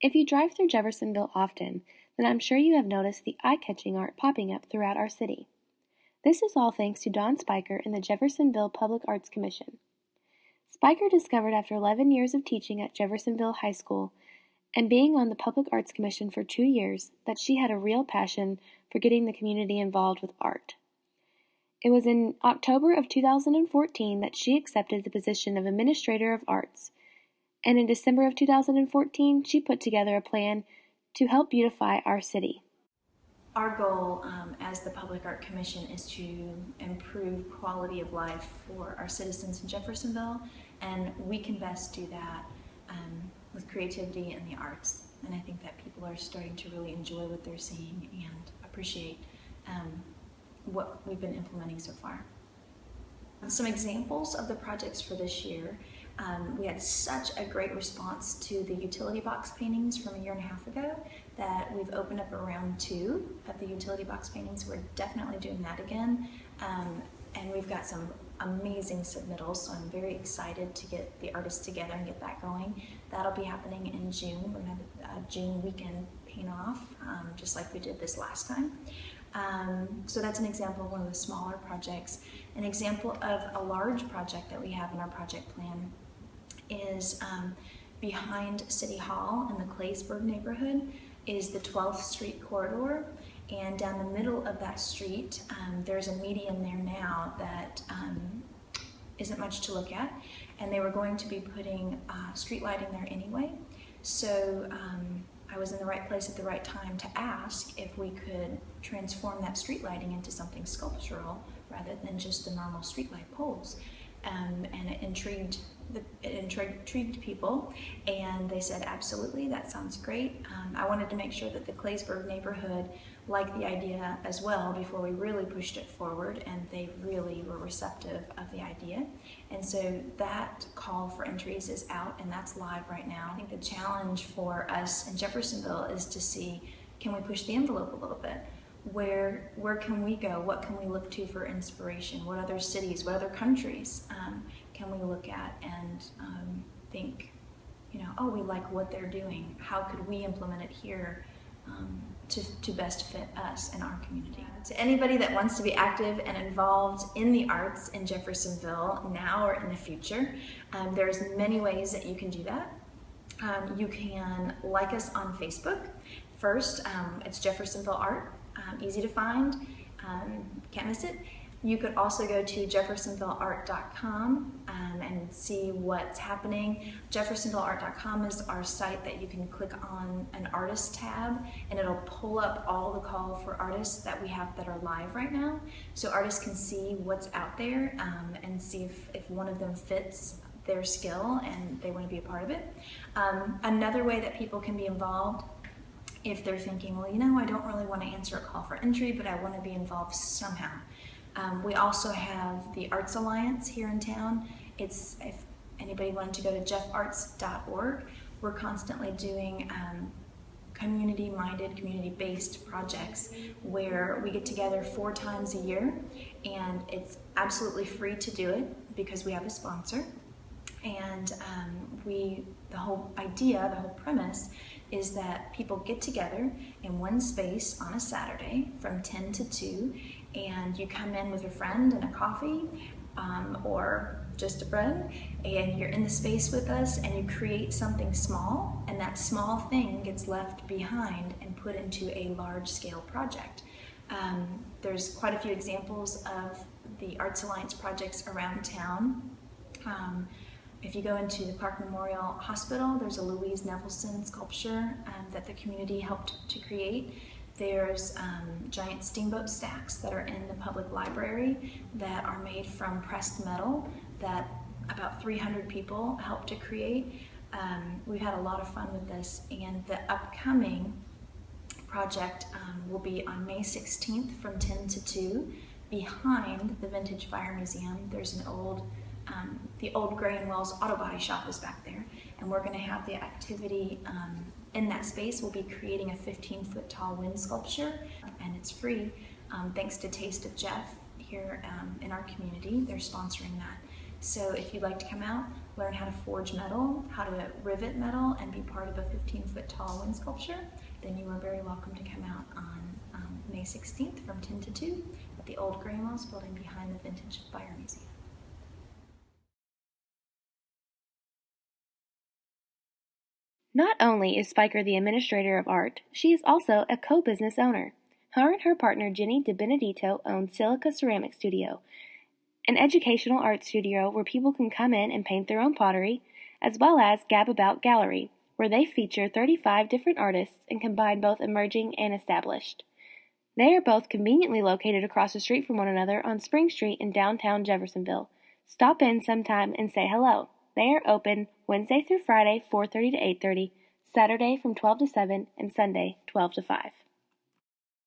If you drive through Jeffersonville often, then I'm sure you have noticed the eye-catching art popping up throughout our city. This is all thanks to Don Spyker and the Jeffersonville Public Arts Commission. Spyker discovered after 11 years of teaching at Jeffersonville High School and being on the Public Arts Commission for 2 years that she had a real passion for getting the community involved with art. It was in October of 2014 that she accepted the position of Administrator of Arts, and in December of 2014 she put together a plan to help beautify our city. Our goal as the Public Art Commission is to improve quality of life for our citizens in Jeffersonville, and we can best do that with creativity and the arts. And I think that people are starting to really enjoy what they're seeing and appreciate what we've been implementing so far. Some examples of the projects for this year. We had such a great response to the utility box paintings from a year and a half ago that we've opened up a round 2 of the utility box paintings. We're definitely doing that again. And we've got some amazing submittals, so I'm very excited to get the artists together and get that going. That'll be happening in June. We're going to have a June weekend paint-off, just like we did this last time. So that's an example of one of the smaller projects. An example of a large project that we have in our project plan is behind City Hall in the Claysburg neighborhood is the 12th Street corridor, and down the middle of that street there's a median there now that isn't much to look at, and they were going to be putting street lighting there anyway. So I was in the right place at the right time to ask if we could transform that street lighting into something sculptural rather than just the normal street light poles. And it intrigued people, and they said, absolutely, that sounds great. I wanted to make sure that the Claysburg neighborhood liked the idea as well before we really pushed it forward, and they really were receptive of the idea. And so that call for entries is out, and that's live right now. I think the challenge for us in Jeffersonville is to see, can we push the envelope a little bit? Where can we go? What can we look to for inspiration? What other cities, what other countries can we look at and think, you know, oh, we like what they're doing. How could we implement it here to best fit us and our community? To anybody that wants to be active and involved in the arts in Jeffersonville now or in the future, there's many ways that you can do that. You can like us on Facebook. First, it's Jeffersonville Art. Easy to find, can't miss it. You could also go to jeffersonvilleart.com and see what's happening. Jeffersonvilleart.com is our site that you can click on an artist tab, and it'll pull up all the call for artists that we have that are live right now. So artists can see what's out there and see if one of them fits their skill and they want to be a part of it. Another way that people can be involved, if they're thinking, well, you know, I don't really want to answer a call for entry, but I want to be involved somehow. We also have the Arts Alliance here in town. If anybody wanted to go to jeffarts.org, we're constantly doing community-minded, community-based projects where we get together 4 times a year, and it's absolutely free to do it because we have a sponsor. And the whole idea, the whole premise is that people get together in one space on a Saturday from 10 to 2, and you come in with a friend and a coffee or just a friend, and you're in the space with us and you create something small, and that small thing gets left behind and put into a large-scale project. There's quite a few examples of the Arts Alliance projects around town. If you go into the Clark Memorial Hospital, there's a Louise Nevelson sculpture that the community helped to create. There's giant steamboat stacks that are in the public library that are made from pressed metal that about 300 people helped to create. We've had a lot of fun with this, and the upcoming project will be on May 16th from 10 to 2 behind the Vintage Fire Museum. There's an old the old Gray and Wells auto body shop is back there, and we're going to have the activity in that space. We'll be creating a 15-foot tall wind sculpture, and it's free thanks to Taste of Jeff here in our community. They're sponsoring that. So if you'd like to come out, learn how to forge metal, how to rivet metal, and be part of a 15-foot tall wind sculpture, then you are very welcome to come out on May 16th from 10 to 2 at the old Gray Moss building behind the Vintage Fire Museum. Not only is Spyker the administrator of art, she is also a co-business owner. Her and her partner Jenny DiBenedetto own Silica Ceramic Studio, an educational art studio where people can come in and paint their own pottery, as well as Gab About Gallery, where they feature 35 different artists and combine both emerging and established. They are both conveniently located across the street from one another on Spring Street in downtown Jeffersonville. Stop in sometime and say hello. They are open Wednesday through Friday, 4:30 to 8:30, Saturday from 12 to 7, and Sunday, 12 to 5.